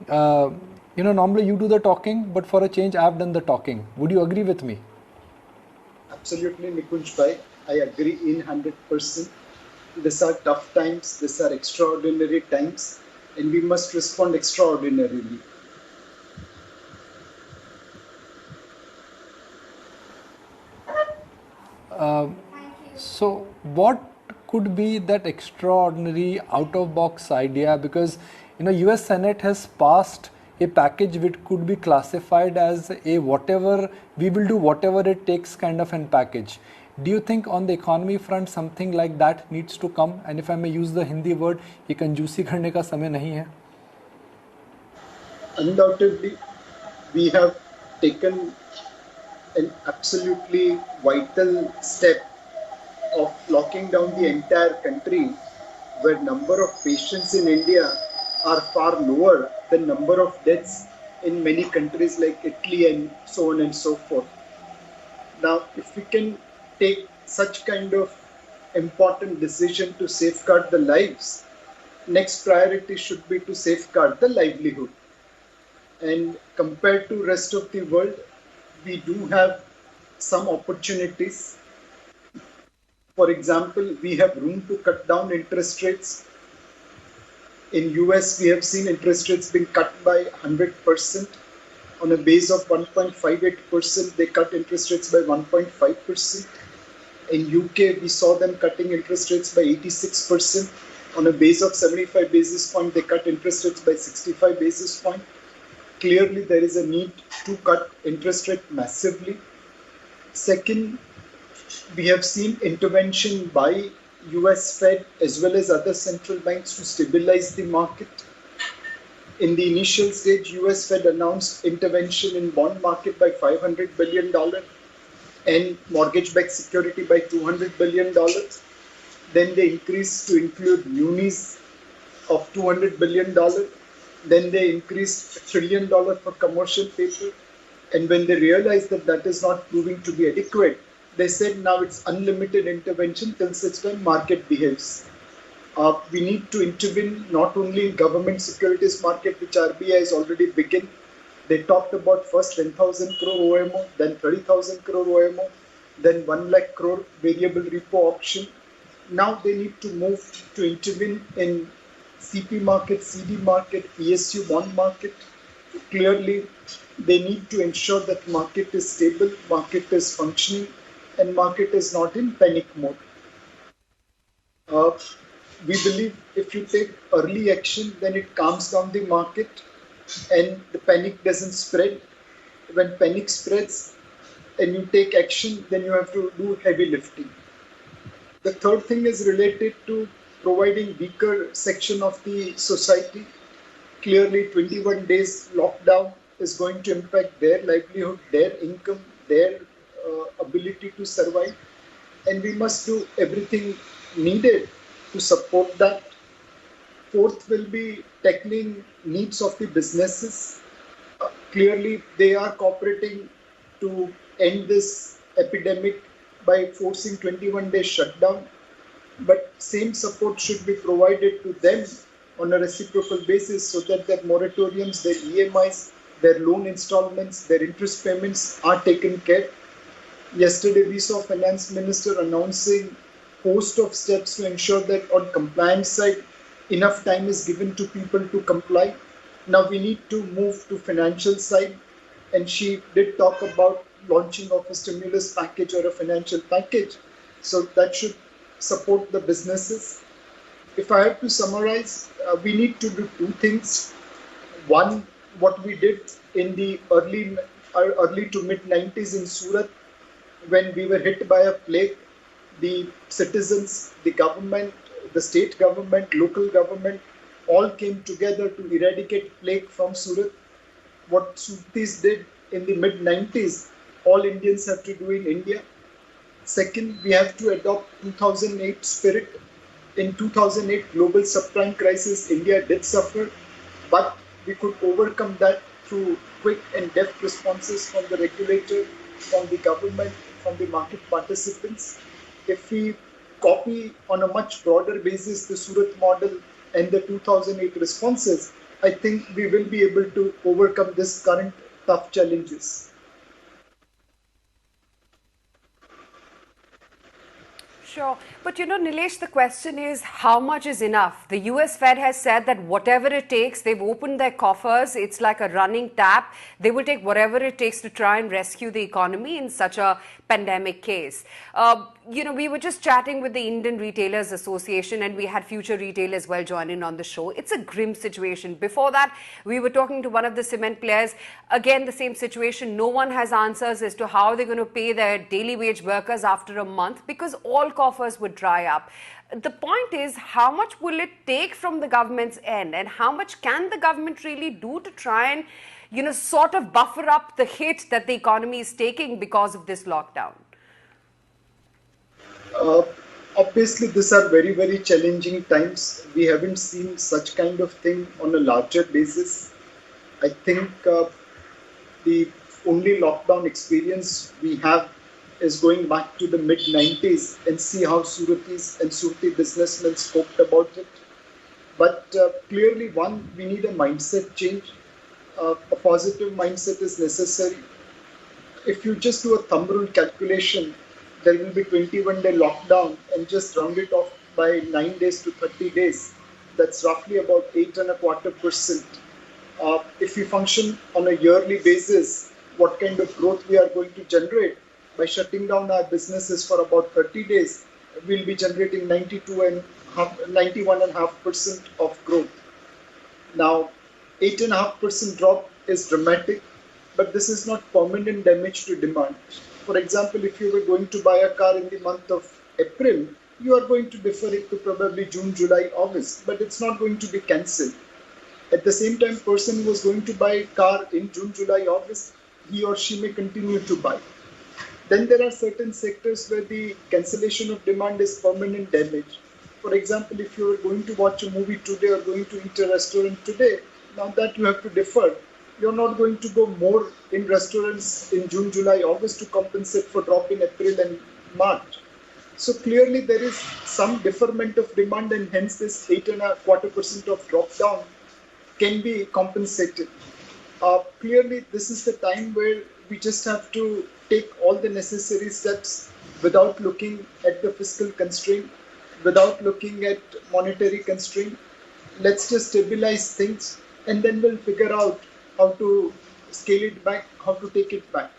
uh, normally you do the talking, but for a change, I've done the talking. Would you agree with me? Absolutely, Nikunj bhai. I agree in 100%. These are tough times, these are extraordinary times, and we must respond extraordinarily. So, what could be that extraordinary out-of-box idea? Because U.S. Senate has passed a package which could be classified as a whatever we will do whatever it takes kind of an package. Do you think on the economy front something like that needs to come? And if I may use the Hindi word, ये कंजूसी करने का समय नहीं है. Undoubtedly, we have taken an absolutely vital step of locking down the entire country, where number of patients in India are far lower than number of deaths in many countries like Italy and so on and so forth. Now, if we can take such kind of important decision to safeguard the lives, next priority should be to safeguard the livelihood. And compared to rest of the world, we do have some opportunities. For example, we have room to cut down interest rates. In US, we have seen interest rates being cut by 100%. On a base of 1.58%, they cut interest rates by 1.5%. In UK, we saw them cutting interest rates by 86%. On a base of 75 basis point, they cut interest rates by 65 basis point. Clearly, there is a need to cut interest rate massively. Second, we have seen intervention by US Fed as well as other central banks to stabilize the market. In the initial stage, US Fed announced intervention in bond market by $500 billion and mortgage-backed security by $200 billion. Then they increased to include munis of $200 billion. Then they increased $1 trillion for commercial paper. And when they realized that that is not proving to be adequate, they said now it's unlimited intervention till such time market behaves. We need to intervene not only in government securities market, which RBI has already begun. They talked about first 10,000 crore OMO, then 30,000 crore OMO, then 1 lakh crore variable repo option. Now they need to move to intervene in CP market, CD market, PSU bond market. Clearly, they need to ensure that market is stable, market is functioning, and market is not in panic mode. Uh, we believe if you take early action, then it calms down the market and the panic doesn't spread. When panic spreads and you take action, then you have to do heavy lifting. The third thing is related to providing weaker section of the society. Clearly, 21 days lockdown is going to impact their livelihood, their income, their ability to survive. And we must do everything needed to support that. Fourth will be tackling needs of the businesses. Clearly, they are cooperating to end this epidemic by forcing 21 day shutdown. But same support should be provided to them on a reciprocal basis so that their moratoriums, their EMIs, their loan installments, their interest payments are taken care. Yesterday, we saw Finance Minister announcing host of steps to ensure that on compliance side, enough time is given to people to comply. Now we need to move to financial side, and she did talk about launching of a stimulus package or a financial package. So that should support the businesses. If I have to summarize, we need to do two things. One, what we did in the early to mid 90s in Surat, when we were hit by a plague, the citizens, the government, the state government, local government, all came together to eradicate plague from Surat. What Surtis did in the mid 90s, all Indians have to do in India. Second, we have to adopt 2008 spirit. In 2008 global subprime crisis, India did suffer, but we could overcome that through quick and deft responses from the regulator, from the government, from the market participants. If we copy on a much broader basis the Surat model and the 2008 responses, I think we will be able to overcome this current tough challenges. Sure. But Nilesh, the question is how much is enough? The US Fed has said that whatever it takes, they've opened their coffers. It's like a running tap. They will take whatever it takes to try and rescue the economy in such a pandemic case. We were just chatting with the Indian Retailers Association and we had Future Retail as well join in on the show. It's a grim situation. Before that, we were talking to one of the cement players. Again, the same situation. No one has answers as to how they're going to pay their daily wage workers after a month because all coffers would dry up. The point is, how much will it take from the government's end and how much can the government really do to try and sort of buffer up the hit that the economy is taking because of this lockdown? Uh, Obviously, these are very, very challenging times. We haven't seen such kind of thing on a larger basis. I think the only lockdown experience we have is going back to the mid 90s and see how Suratis and Surti businessmen spoke about it. But clearly, one, we need a mindset change. A positive mindset is necessary. If you just do a thumb rule calculation, there will be 21-day lockdown and just round it off by 9 days to 30 days. That's roughly about 8.25%. If we function on a yearly basis, what kind of growth we are going to generate by shutting down our businesses for about 30 days, we'll be generating 91.5% of growth. Now, 8.5% drop is dramatic, but this is not permanent damage to demand. For example, if you were going to buy a car in the month of April, you are going to defer it to probably June, July, August, but it's not going to be cancelled. At the same time, person who was going to buy a car in June, July, August, he or she may continue to buy. Then there are certain sectors where the cancellation of demand is permanent damage. For example, if you are going to watch a movie today or going to eat a restaurant today, now that you have to defer, you're not going to go more in restaurants in June, July, August to compensate for drop in April and March. So clearly there is some deferment of demand and hence this 8.25% of drop down can be compensated. Clearly this is the time where we just have to take all the necessary steps without looking at the fiscal constraint, without looking at monetary constraint. Let's just stabilize things and then we'll figure out how to scale it back, how to take it back.